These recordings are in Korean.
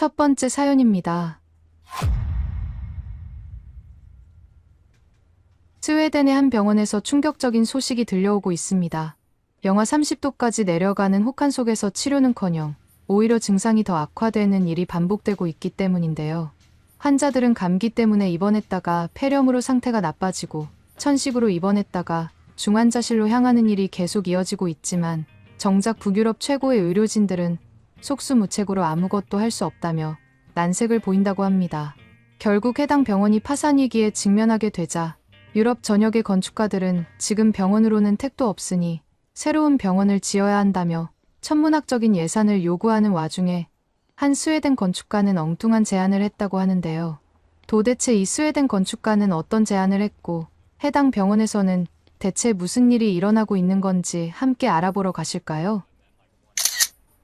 첫 번째 사연입니다. 스웨덴의 한 병원에서 충격적인 소식이 들려오고 있습니다. 영하 30도까지 내려가는 혹한 속에서 치료는커녕 오히려 증상이 더 악화되는 일이 반복되고 있기 때문인데요. 환자들은 감기 때문에 입원했다가 폐렴으로 상태가 나빠지고 천식으로 입원했다가 중환자실로 향하는 일이 계속 이어지고 있지만 정작 북유럽 최고의 의료진들은 속수무책으로 아무것도 할 수 없다며 난색을 보인다고 합니다. 결국 해당 병원이 파산 위기에 직면하게 되자 유럽 전역의 건축가들은 지금 병원으로는 택도 없으니 새로운 병원을 지어야 한다며 천문학적인 예산을 요구하는 와중에 한 스웨덴 건축가는 엉뚱한 제안을 했다고 하는데요. 도대체 이 스웨덴 건축가는 어떤 제안을 했고 해당 병원에서는 대체 무슨 일이 일어나고 있는 건지 함께 알아보러 가실까요?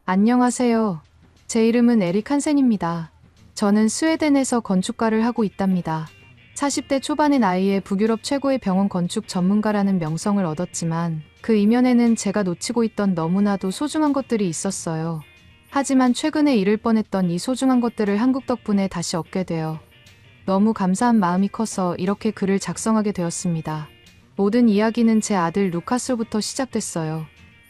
안녕하세요. 제 이름은 에릭 한센입니다. 저는 스웨덴에서 건축가를 하고 있답니다. 40대 초반의 나이에 북유럽 최고의 병원 건축 전문가라는 명성을 얻었지만 그 이면에는 제가 놓치고 있던 너무나도 소중한 것들이 있었어요. 하지만 최근에 잃을 뻔했던 이 소중한 것들을 한국 덕분에 다시 얻게 되어 너무 감사한 마음이 커서 이렇게 글을 작성하게 되었습니다. 모든 이야기는 제 아들 루카스로부터 시작됐어요.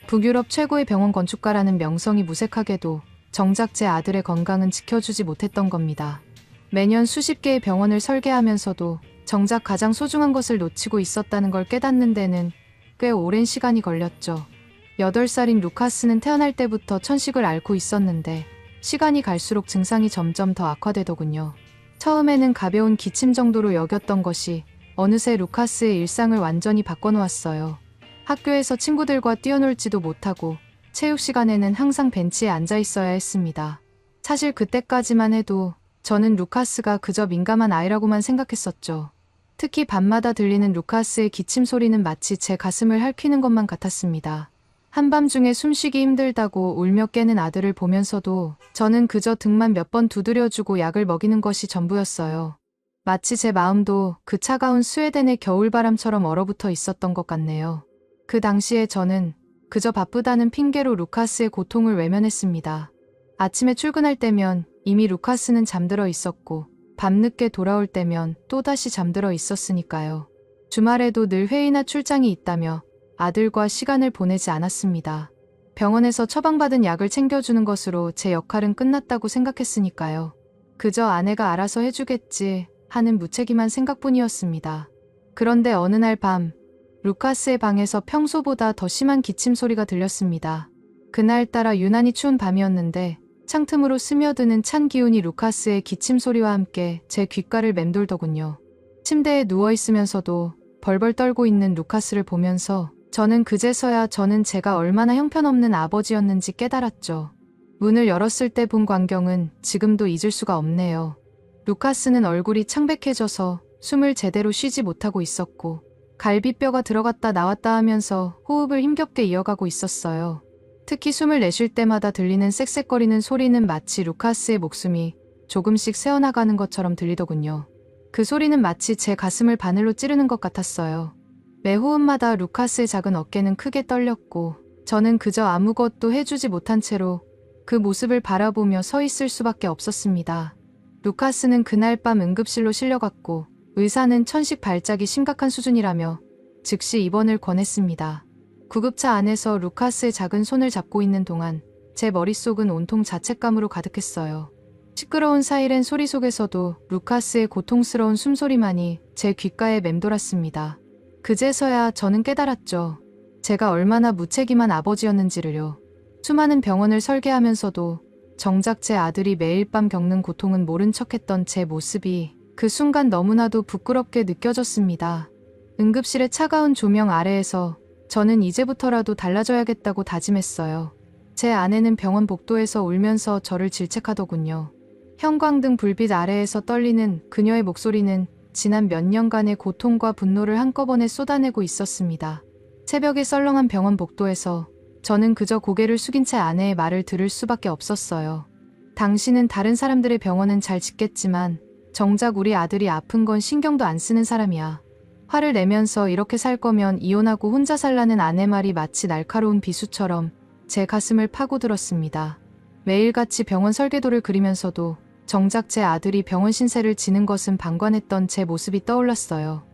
북유럽 최고의 병원 건축가라는 명성이 무색하게도 정작 제 아들의 건강은 지켜주지 못했던 겁니다. 매년 수십 개의 병원을 설계하면서도 정작 가장 소중한 것을 놓치고 있었다는 걸 깨닫는 데는 꽤 오랜 시간이 걸렸죠. 8살인 루카스는 태어날 때부터 천식을 앓고 있었는데 시간이 갈수록 증상이 점점 더 악화되더군요. 처음에는 가벼운 기침 정도로 여겼던 것이 어느새 루카스의 일상을 완전히 바꿔놓았어요. 학교에서 친구들과 뛰어놀지도 못하고 체육 시간에는 항상 벤치에 앉아 있어야 했습니다. 사실 그때까지만 해도 저는 루카스가 그저 민감한 아이라고만 생각했었죠. 특히 밤마다 들리는 루카스의 기침 소리는 마치 제 가슴을 핥히는 것만 같았습니다. 한밤중에 숨쉬기 힘들다고 울며 깨는 아들을 보면서도 저는 그저 등만 몇 번 두드려주고 약을 먹이는 것이 전부였어요. 마치 제 마음도 그 차가운 스웨덴의 겨울바람처럼 얼어붙어 있었던 것 같네요. 그 당시에 저는 그저 바쁘다는 핑계로 루카스의 고통을 외면했습니다. 아침에 출근할 때면 이미 루카스는 잠들어 있었고 밤늦게 돌아올 때면 또다시 잠들어 있었으니까요. 주말에도 늘 회의나 출장이 있다며 아들과 시간을 보내지 않았습니다. 병원에서 처방받은 약을 챙겨주는 것으로 제 역할은 끝났다고 생각했으니까요. 그저 아내가 알아서 해주겠지 하는 무책임한 생각뿐이었습니다. 그런데 어느 날 밤 루카스의 방에서 평소보다 더 심한 기침 소리가 들렸습니다. 그날따라 유난히 추운 밤이었는데 창틈으로 스며드는 찬 기운이 루카스의 기침 소리와 함께 제 귓가를 맴돌더군요. 침대에 누워있으면서도 벌벌 떨고 있는 루카스를 보면서 저는 그제서야 저는 제가 얼마나 형편없는 아버지였는지 깨달았죠. 문을 열었을 때 본 광경은 지금도 잊을 수가 없네요. 루카스는 얼굴이 창백해져서 숨을 제대로 쉬지 못하고 있었고 갈비뼈가 들어갔다 나왔다 하면서 호흡을 힘겹게 이어가고 있었어요. 특히 숨을 내쉴 때마다 들리는 쌕쌕거리는 소리는 마치 루카스의 목숨이 조금씩 새어나가는 것처럼 들리더군요. 그 소리는 마치 제 가슴을 바늘로 찌르는 것 같았어요. 매 호흡마다 루카스의 작은 어깨는 크게 떨렸고 저는 그저 아무것도 해주지 못한 채로 그 모습을 바라보며 서 있을 수밖에 없었습니다. 루카스는 그날 밤 응급실로 실려갔고 의사는 천식 발작이 심각한 수준이라며 즉시 입원을 권했습니다. 구급차 안에서 루카스의 작은 손을 잡고 있는 동안 제 머릿속은 온통 자책감으로 가득했어요. 시끄러운 사이렌 소리 속에서도 루카스의 고통스러운 숨소리만이 제 귓가에 맴돌았습니다. 그제서야 저는 깨달았죠. 제가 얼마나 무책임한 아버지였는지를요. 수많은 병원을 설계하면서도 정작 제 아들이 매일 밤 겪는 고통은 모른 척했던 제 모습이 그 순간 너무나도 부끄럽게 느껴졌습니다. 응급실의 차가운 조명 아래에서 저는 이제부터라도 달라져야겠다고 다짐했어요. 제 아내는 병원 복도에서 울면서 저를 질책하더군요. 형광등 불빛 아래에서 떨리는 그녀의 목소리는 지난 몇 년간의 고통과 분노를 한꺼번에 쏟아내고 있었습니다. 새벽에 썰렁한 병원 복도에서 저는 그저 고개를 숙인 채 아내의 말을 들을 수밖에 없었어요. 당신은 다른 사람들의 병원은 잘 짓겠지만 정작 우리 아들이 아픈 건 신경도 안 쓰는 사람이야. 화를 내면서 이렇게 살 거면 이혼하고 혼자 살라는 아내 말이 마치 날카로운 비수처럼 제 가슴을 파고들었습니다. 매일같이 병원 설계도를 그리면서도 정작 제 아들이 병원 신세를 지는 것은 방관했던 제 모습이 떠올랐어요.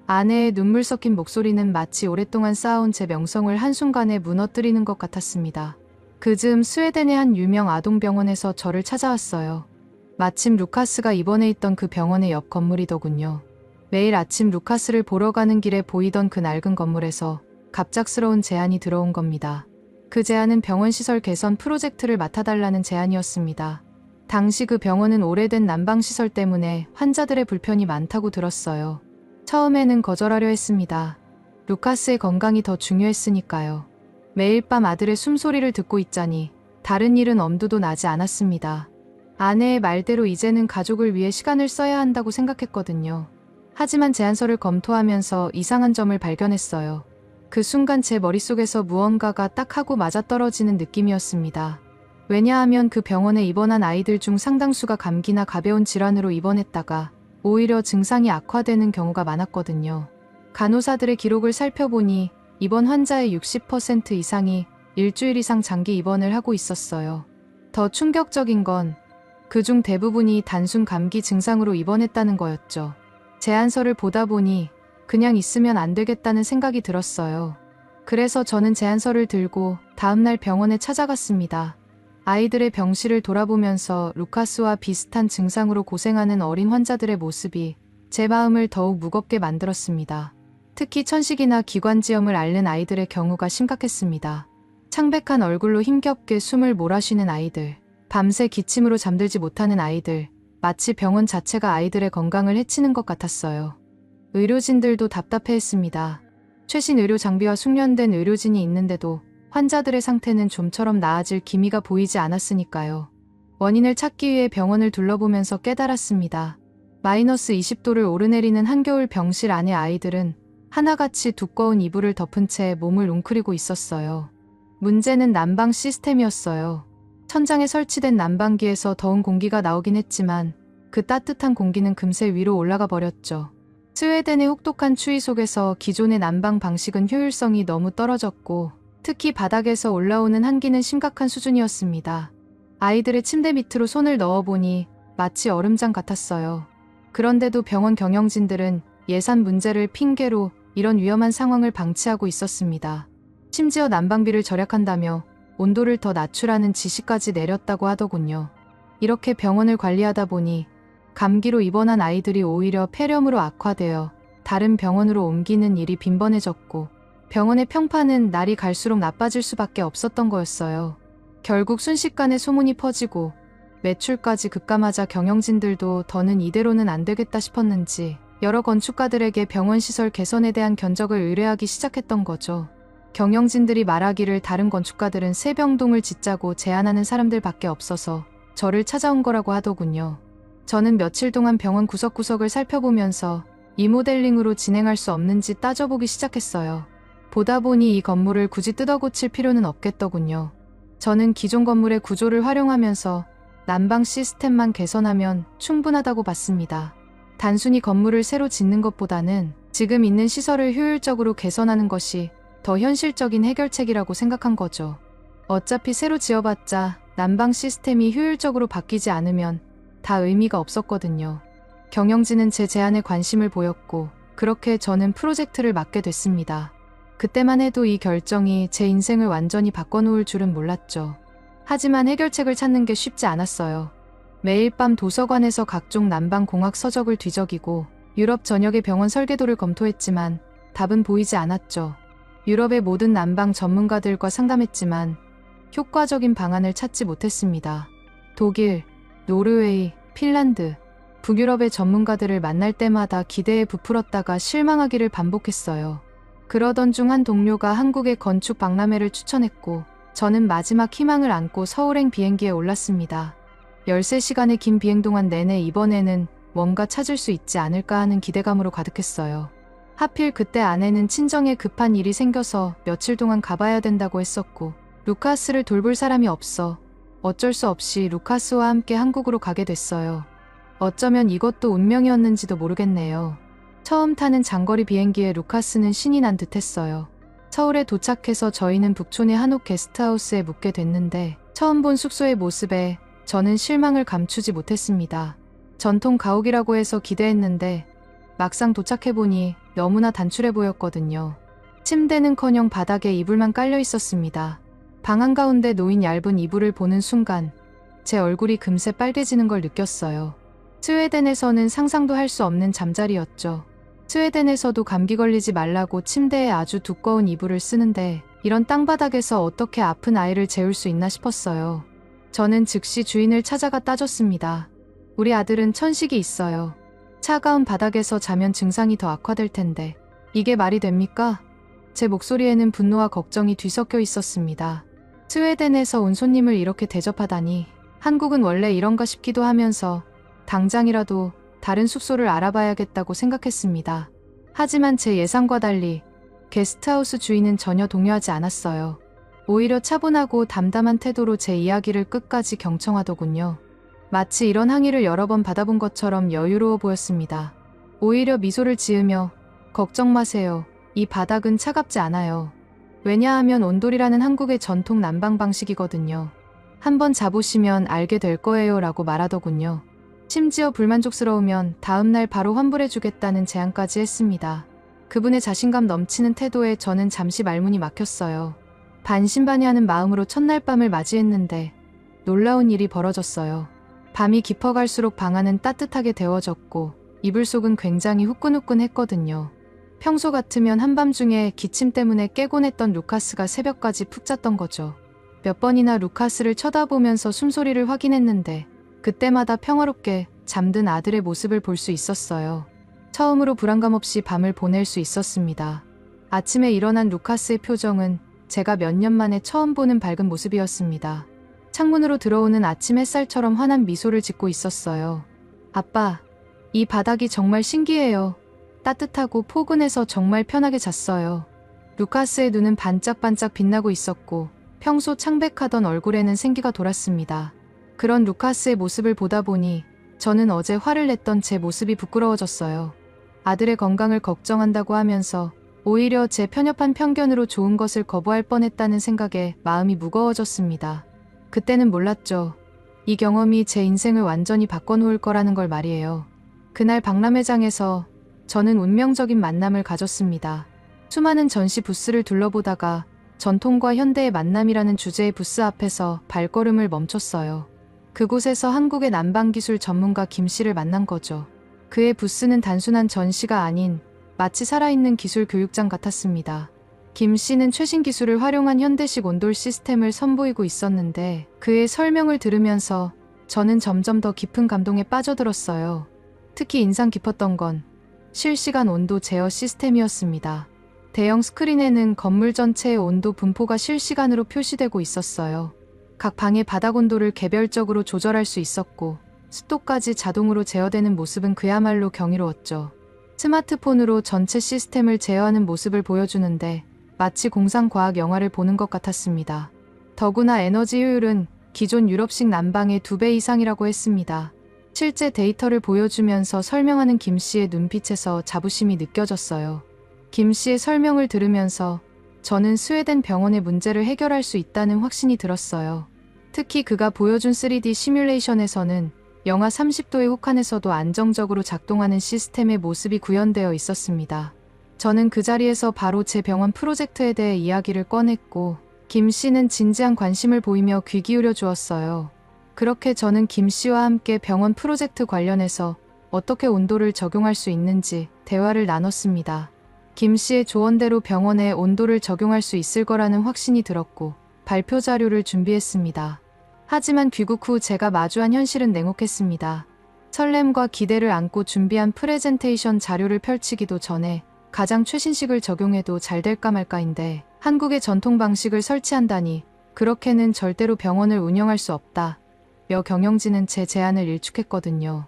아내의 눈물 섞인 목소리는 마치 오랫동안 쌓아온 제 명성을 한순간에 무너뜨리는 것 같았습니다. 그즈음 스웨덴의 한 유명 아동병원에서 저를 찾아왔어요. 마침 루카스가 입원해 있던 그 병원의 옆 건물이더군요. 매일 아침 루카스를 보러 가는 길에 보이던 그 낡은 건물에서 갑작스러운 제안이 들어온 겁니다. 그 제안은 병원 시설 개선 프로젝트를 맡아달라는 제안이었습니다. 당시 그 병원은 오래된 난방시설 때문에 환자들의 불편이 많다고 들었어요. 처음에는 거절하려 했습니다. 루카스의 건강이 더 중요했으니까요. 매일 밤 아들의 숨소리를 듣고 있자니 다른 일은 엄두도 나지 않았습니다. 아내의 말대로 이제는 가족을 위해 시간을 써야 한다고 생각했거든요. 하지만 제안서를 검토하면서 이상한 점을 발견했어요. 그 순간 제 머릿속에서 무언가가 딱 하고 맞아떨어지는 느낌이었습니다. 왜냐하면 그 병원에 입원한 아이들 중 상당수가 감기나 가벼운 질환으로 입원했다가 오히려 증상이 악화되는 경우가 많았거든요. 간호사들의 기록을 살펴보니 입원 환자의 60% 이상이 일주일 이상 장기 입원을 하고 있었어요. 더 충격적인 건 그중 대부분이 단순 감기 증상으로 입원했다는 거였죠. 제안서를 보다 보니 그냥 있으면 안 되겠다는 생각이 들었어요. 그래서 저는 제안서를 들고 다음날 병원에 찾아갔습니다. 아이들의 병실을 돌아보면서 루카스와 비슷한 증상으로 고생하는 어린 환자들의 모습이 제 마음을 더욱 무겁게 만들었습니다. 특히 천식이나 기관지염을 앓는 아이들의 경우가 심각했습니다. 창백한 얼굴로 힘겹게 숨을 몰아쉬는 아이들, 밤새 기침으로 잠들지 못하는 아이들, 마치 병원 자체가 아이들의 건강을 해치는 것 같았어요. 의료진들도 답답해했습니다. 최신 의료 장비와 숙련된 의료진이 있는데도 환자들의 상태는 좀처럼 나아질 기미가 보이지 않았으니까요. 원인을 찾기 위해 병원을 둘러보면서 깨달았습니다. 마이너스 20도를 오르내리는 한겨울 병실 안의 아이들은 하나같이 두꺼운 이불을 덮은 채 몸을 웅크리고 있었어요. 문제는 난방 시스템이었어요. 천장에 설치된 난방기에서 더운 공기가 나오긴 했지만 그 따뜻한 공기는 금세 위로 올라가 버렸죠. 스웨덴의 혹독한 추위 속에서 기존의 난방 방식은 효율성이 너무 떨어졌고 특히 바닥에서 올라오는 한기는 심각한 수준이었습니다. 아이들의 침대 밑으로 손을 넣어보니 마치 얼음장 같았어요. 그런데도 병원 경영진들은 예산 문제를 핑계로 이런 위험한 상황을 방치하고 있었습니다. 심지어 난방비를 절약한다며 온도를 더 낮추라는 지시까지 내렸다고 하더군요. 이렇게 병원을 관리하다 보니 감기로 입원한 아이들이 오히려 폐렴으로 악화되어 다른 병원으로 옮기는 일이 빈번해졌고 병원의 평판은 날이 갈수록 나빠질 수밖에 없었던 거였어요. 결국 순식간에 소문이 퍼지고 매출까지 급감하자 경영진들도 더는 이대로는 안 되겠다 싶었는지 여러 건축가들에게 병원 시설 개선에 대한 견적을 의뢰하기 시작했던 거죠. 경영진들이 말하기를 다른 건축가들은 새 병동을 짓자고 제안하는 사람들밖에 없어서 저를 찾아온 거라고 하더군요. 저는 며칠 동안 병원 구석구석을 살펴보면서 리모델링으로 진행할 수 없는지 따져보기 시작했어요. 보다 보니 이 건물을 굳이 뜯어고칠 필요는 없겠더군요. 저는 기존 건물의 구조를 활용하면서 난방 시스템만 개선하면 충분하다고 봤습니다. 단순히 건물을 새로 짓는 것보다는 지금 있는 시설을 효율적으로 개선하는 것이 더 현실적인 해결책이라고 생각한 거죠. 어차피 새로 지어봤자 난방 시스템이 효율적으로 바뀌지 않으면 다 의미가 없었거든요. 경영진은 제 제안에 관심을 보였고 그렇게 저는 프로젝트를 맡게 됐습니다. 그때만 해도 이 결정이 제 인생을 완전히 바꿔놓을 줄은 몰랐죠. 하지만 해결책을 찾는 게 쉽지 않았어요. 매일 밤 도서관에서 각종 난방공학 서적을 뒤적이고 유럽 전역의 병원 설계도를 검토했지만 답은 보이지 않았죠. 유럽의 모든 난방 전문가들과 상담했지만 효과적인 방안을 찾지 못했습니다. 독일, 노르웨이, 핀란드, 북유럽의 전문가들을 만날 때마다 기대에 부풀었다가 실망하기를 반복했어요. 그러던 중 한 동료가 한국의 건축 박람회를 추천했고 저는 마지막 희망을 안고 서울행 비행기에 올랐습니다. 13시간의 긴 비행 동안 내내 이번에는 뭔가 찾을 수 있지 않을까 하는 기대감으로 가득했어요. 하필 그때 아내는 친정에 급한 일이 생겨서 며칠 동안 가봐야 된다고 했었고 루카스를 돌볼 사람이 없어 어쩔 수 없이 루카스와 함께 한국으로 가게 됐어요. 어쩌면 이것도 운명이었는지도 모르겠네요. 처음 타는 장거리 비행기에 루카스는 신이 난 듯했어요. 서울에 도착해서 저희는 북촌의 한옥 게스트하우스에 묵게 됐는데 처음 본 숙소의 모습에 저는 실망을 감추지 못했습니다. 전통 가옥이라고 해서 기대했는데 막상 도착해보니 너무나 단출해 보였거든요. 침대는커녕 바닥에 이불만 깔려 있었습니다. 방 한가운데 놓인 얇은 이불을 보는 순간 제 얼굴이 금세 빨개지는 걸 느꼈어요. 스웨덴에서는 상상도 할 수 없는 잠자리였죠. 스웨덴에서도 감기 걸리지 말라고 침대에 아주 두꺼운 이불을 쓰는데 이런 땅바닥에서 어떻게 아픈 아이를 재울 수 있나 싶었어요. 저는 즉시 주인을 찾아가 따졌습니다. 우리 아들은 천식이 있어요. 차가운 바닥에서 자면 증상이 더 악화될 텐데 이게 말이 됩니까? 제 목소리에는 분노와 걱정이 뒤섞여 있었습니다. 스웨덴에서 온 손님을 이렇게 대접하다니 한국은 원래 이런가 싶기도 하면서 당장이라도 다른 숙소를 알아봐야겠다고 생각했습니다. 하지만 제 예상과 달리 게스트하우스 주인은 전혀 동요하지 않았어요. 오히려 차분하고 담담한 태도로 제 이야기를 끝까지 경청하더군요. 마치 이런 항의를 여러 번 받아본 것처럼 여유로워 보였습니다. 오히려 미소를 지으며 걱정 마세요. 이 바닥은 차갑지 않아요. 왜냐하면 온돌이라는 한국의 전통 난방 방식이거든요. 한번 자보시면 알게 될 거예요 라고 말하더군요. 심지어 불만족스러우면 다음날 바로 환불해주겠다는 제안까지 했습니다. 그분의 자신감 넘치는 태도에 저는 잠시 말문이 막혔어요. 반신반의하는 마음으로 첫날 밤을 맞이했는데 놀라운 일이 벌어졌어요. 밤이 깊어갈수록 방 안은 따뜻하게 데워졌고 이불 속은 굉장히 후끈후끈했거든요. 평소 같으면 한밤중에 기침 때문에 깨곤 했던 루카스가 새벽까지 푹 잤던 거죠. 몇 번이나 루카스를 쳐다보면서 숨소리를 확인했는데 그때마다 평화롭게 잠든 아들의 모습을 볼 수 있었어요. 처음으로 불안감 없이 밤을 보낼 수 있었습니다. 아침에 일어난 루카스의 표정은 제가 몇 년 만에 처음 보는 밝은 모습이었습니다. 창문으로 들어오는 아침 햇살처럼 환한 미소를 짓고 있었어요. 아빠, 이 바닥이 정말 신기해요. 따뜻하고 포근해서 정말 편하게 잤어요. 루카스의 눈은 반짝반짝 빛나고 있었고 평소 창백하던 얼굴에는 생기가 돌았습니다. 그런 루카스의 모습을 보다 보니 저는 어제 화를 냈던 제 모습이 부끄러워졌어요. 아들의 건강을 걱정한다고 하면서 오히려 제 편협한 편견으로 좋은 것을 거부할 뻔했다는 생각에 마음이 무거워졌습니다. 그때는 몰랐죠. 이 경험이 제 인생을 완전히 바꿔놓을 거라는 걸 말이에요. 그날 박람회장에서 저는 운명적인 만남을 가졌습니다. 수많은 전시 부스를 둘러보다가 전통과 현대의 만남이라는 주제의 부스 앞에서 발걸음을 멈췄어요. 그곳에서 한국의 난방기술 전문가 김 씨를 만난 거죠. 그의 부스는 단순한 전시가 아닌 마치 살아있는 기술 교육장 같았습니다. 김 씨는 최신 기술을 활용한 현대식 온돌 시스템을 선보이고 있었는데 그의 설명을 들으면서 저는 점점 더 깊은 감동에 빠져들었어요. 특히 인상 깊었던 건 실시간 온도 제어 시스템이었습니다. 대형 스크린에는 건물 전체의 온도 분포가 실시간으로 표시되고 있었어요. 각 방의 바닥 온도를 개별적으로 조절할 수 있었고 습도까지 자동으로 제어되는 모습은 그야말로 경이로웠죠. 스마트폰으로 전체 시스템을 제어하는 모습을 보여주는데 마치 공상과학 영화를 보는 것 같았습니다. 더구나 에너지 효율은 기존 유럽식 난방의 2배 이상이라고 했습니다. 실제 데이터를 보여주면서 설명하는 김 씨의 눈빛에서 자부심이 느껴졌어요. 김 씨의 설명을 들으면서 저는 스웨덴 병원의 문제를 해결할 수 있다는 확신이 들었어요. 특히 그가 보여준 3D 시뮬레이션에서는 영하 30도의 혹한에서도 안정적으로 작동하는 시스템의 모습이 구현되어 있었습니다. 저는 그 자리에서 바로 제 병원 프로젝트에 대해 이야기를 꺼냈고 김 씨는 진지한 관심을 보이며 귀 기울여 주었어요. 그렇게 저는 김 씨와 함께 병원 프로젝트 관련해서 어떻게 온도를 적용할 수 있는지 대화를 나눴습니다. 김 씨의 조언대로 병원에 온도를 적용할 수 있을 거라는 확신이 들었고 발표 자료를 준비했습니다. 하지만 귀국 후 제가 마주한 현실은 냉혹했습니다. 설렘과 기대를 안고 준비한 프레젠테이션 자료를 펼치기도 전에 가장 최신식을 적용해도 잘 될까 말까인데 한국의 전통 방식을 설치한다니 그렇게는 절대로 병원을 운영할 수 없다. 며 경영진은 제 제안을 일축했거든요.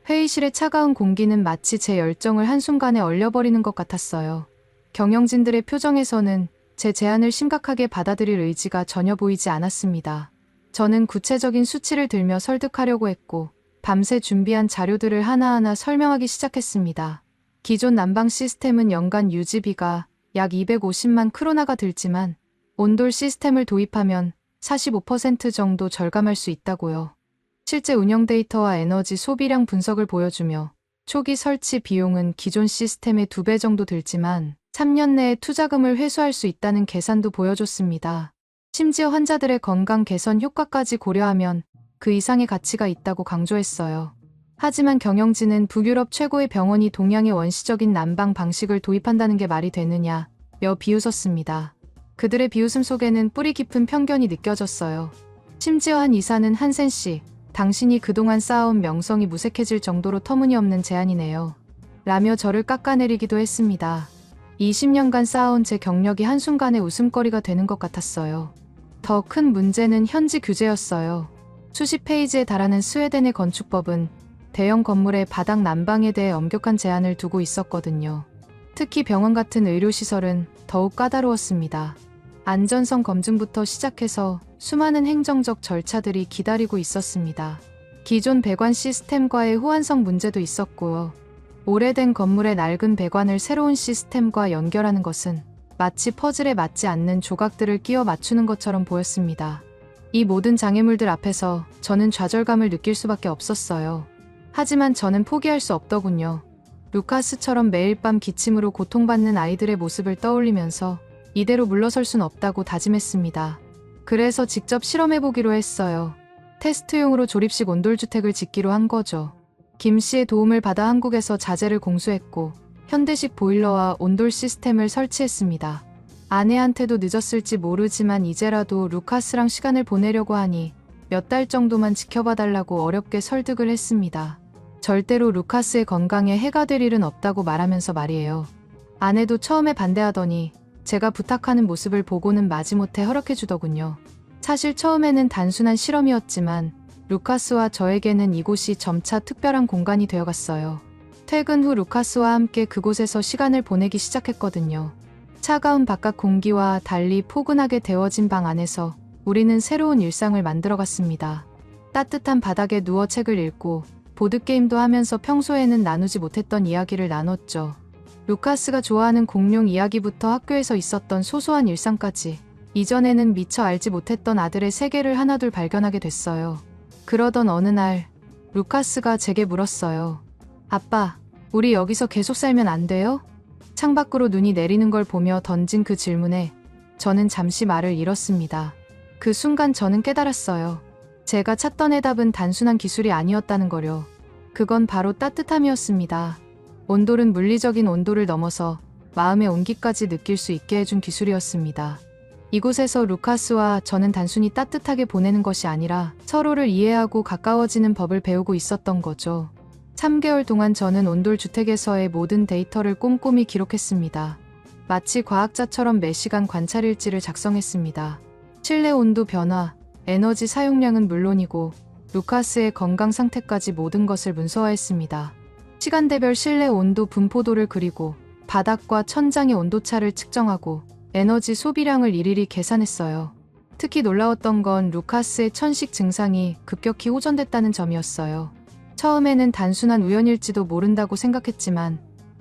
회의실의 차가운 공기는 마치 제 열정을 한순간에 얼려버리는 것 같았어요. 경영진들의 표정에서는 제 제안을 심각하게 받아들일 의지가 전혀 보이지 않았습니다. 저는 구체적인 수치를 들며 설득하려고 했고 밤새 준비한 자료들을 하나하나 설명하기 시작했습니다. 기존 난방 시스템은 연간 유지비가 약 250만 크로나가 들지만 온돌 시스템을 도입하면 45% 정도 절감할 수 있다고요. 실제 운영 데이터와 에너지 소비량 분석을 보여주며 초기 설치 비용은 기존 시스템의 2배 정도 들지만 3년 내에 투자금을 회수할 수 있다는 계산도 보여줬습니다. 심지어 환자들의 건강 개선 효과까지 고려하면 그 이상의 가치가 있다고 강조했어요. 하지만 경영진은 북유럽 최고의 병원이 동양의 원시적인 난방 방식을 도입한다는 게 말이 되느냐 며 비웃었습니다. 그들의 비웃음 속에는 뿌리 깊은 편견이 느껴졌어요. 심지어 한 의사는 한센 씨, 당신이 그동안 쌓아온 명성이 무색해질 정도로 터무니없는 제안이네요. 라며 저를 깎아내리기도 했습니다. 20년간 쌓아온 제 경력이 한순간에 웃음거리가 되는 것 같았어요. 더 큰 문제는 현지 규제였어요. 수십 페이지에 달하는 스웨덴의 건축법은 대형 건물의 바닥 난방에 대해 엄격한 제한을 두고 있었거든요. 특히 병원 같은 의료시설은 더욱 까다로웠습니다. 안전성 검증부터 시작해서 수많은 행정적 절차들이 기다리고 있었습니다. 기존 배관 시스템과의 호환성 문제도 있었고요. 오래된 건물의 낡은 배관을 새로운 시스템과 연결하는 것은 마치 퍼즐에 맞지 않는 조각들을 끼워 맞추는 것처럼 보였습니다. 이 모든 장애물들 앞에서 저는 좌절감을 느낄 수밖에 없었어요. 하지만 저는 포기할 수 없더군요. 루카스처럼 매일 밤 기침으로 고통받는 아이들의 모습을 떠올리면서 이대로 물러설 순 없다고 다짐했습니다. 그래서 직접 실험해보기로 했어요. 테스트용으로 조립식 온돌주택을 짓기로 한 거죠. 김 씨의 도움을 받아 한국에서 자재를 공수했고 현대식 보일러와 온돌 시스템을 설치했습니다. 아내한테도 늦었을지 모르지만 이제라도 루카스랑 시간을 보내려고 하니 몇 달 정도만 지켜봐달라고 어렵게 설득을 했습니다. 절대로 루카스의 건강에 해가 될 일은 없다고 말하면서 말이에요. 아내도 처음에 반대하더니 제가 부탁하는 모습을 보고는 마지못해 허락해주더군요. 사실 처음에는 단순한 실험이었지만 루카스와 저에게는 이곳이 점차 특별한 공간이 되어갔어요. 퇴근 후 루카스와 함께 그곳에서 시간을 보내기 시작했거든요. 차가운 바깥 공기와 달리 포근하게 데워진 방 안에서 우리는 새로운 일상을 만들어갔습니다. 따뜻한 바닥에 누워 책을 읽고 보드게임도 하면서 평소에는 나누지 못했던 이야기를 나눴죠. 루카스가 좋아하는 공룡 이야기부터 학교에서 있었던 소소한 일상까지 이전에는 미처 알지 못했던 아들의 세계를 하나둘 발견하게 됐어요. 그러던 어느 날 루카스가 제게 물었어요. 아빠, 우리 여기서 계속 살면 안 돼요? 창밖으로 눈이 내리는 걸 보며 던진 그 질문에 저는 잠시 말을 잃었습니다. 그 순간 저는 깨달았어요. 제가 찾던 해답은 단순한 기술이 아니었다는 거요. 그건 바로 따뜻함이었습니다. 온돌은 물리적인 온도를 넘어서 마음의 온기까지 느낄 수 있게 해준 기술이었습니다. 이곳에서 루카스와 저는 단순히 따뜻하게 보내는 것이 아니라 서로를 이해하고 가까워지는 법을 배우고 있었던 거죠. 3개월 동안 저는 온돌 주택에서의 모든 데이터를 꼼꼼히 기록했습니다. 마치 과학자처럼 매시간 관찰 일지를 작성했습니다. 실내 온도 변화, 에너지 사용량은 물론이고 루카스의 건강 상태까지 모든 것을 문서화했습니다. 시간대별 실내 온도 분포도를 그리고 바닥과 천장의 온도차를 측정하고 에너지 소비량을 일일이 계산했어요. 특히 놀라웠던 건 루카스의 천식 증상이 급격히 호전됐다는 점이었어요. 처음에는 단순한 우연일지도 모른다고 생각했지만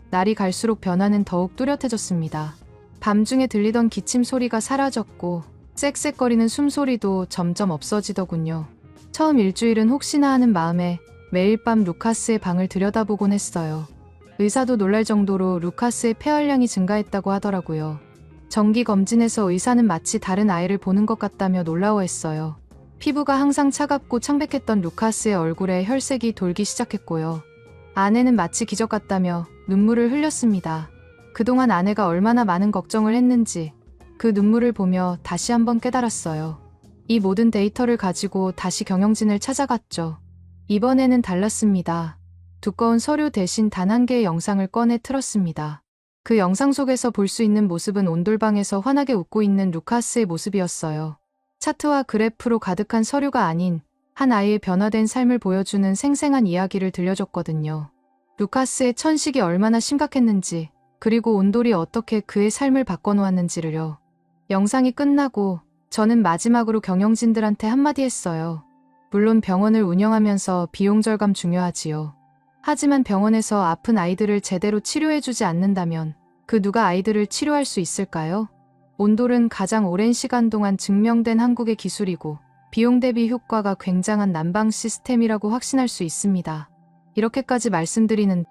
날이 갈수록 변화는 더욱 뚜렷해졌습니다. 밤중에 들리던 기침 소리가 사라졌고 쌕쌕거리는 숨소리도 점점 없어지더군요. 처음 일주일은 혹시나 하는 마음에 매일 밤 루카스의 방을 들여다보곤 했어요. 의사도 놀랄 정도로 루카스의 폐활량이 증가했다고 하더라고요. 정기 검진에서 의사는 마치 다른 아이를 보는 것 같다며 놀라워했어요. 피부가 항상 차갑고 창백했던 루카스의 얼굴에 혈색이 돌기 시작했고요. 아내는 마치 기적 같다며 눈물을 흘렸습니다. 그동안 아내가 얼마나 많은 걱정을 했는지 그 눈물을 보며 다시 한번 깨달았어요. 이 모든 데이터를 가지고 다시 경영진을 찾아갔죠. 이번에는 달랐습니다. 두꺼운 서류 대신 단 한 개의 영상을 꺼내 틀었습니다. 그 영상 속에서 볼 수 있는 모습은 온돌방에서 환하게 웃고 있는 루카스의 모습이었어요. 차트와 그래프로 가득한 서류가 아닌 한 아이의 변화된 삶을 보여주는 생생한 이야기를 들려줬거든요. 루카스의 천식이 얼마나 심각했는지, 그리고 온돌이 어떻게 그의 삶을 바꿔놓았는지를요. 영상이 끝나고 저는 마지막으로 경영진들한테 한마디 했어요. 물론 병원을 운영하면서 비용 절감 중요하지요. 하지만 병원에서 아픈 아이들을 제대로 치료해주지 않는다면 그 누가 아이들을 치료할 수 있을까요? 온돌은 가장 오랜 시간 동안 증명된 한국의 기술이고 비용 대비 효과가 굉장한 난방 시스템이라고 확신할 수 있습니다. 이렇게까지 말씀드리는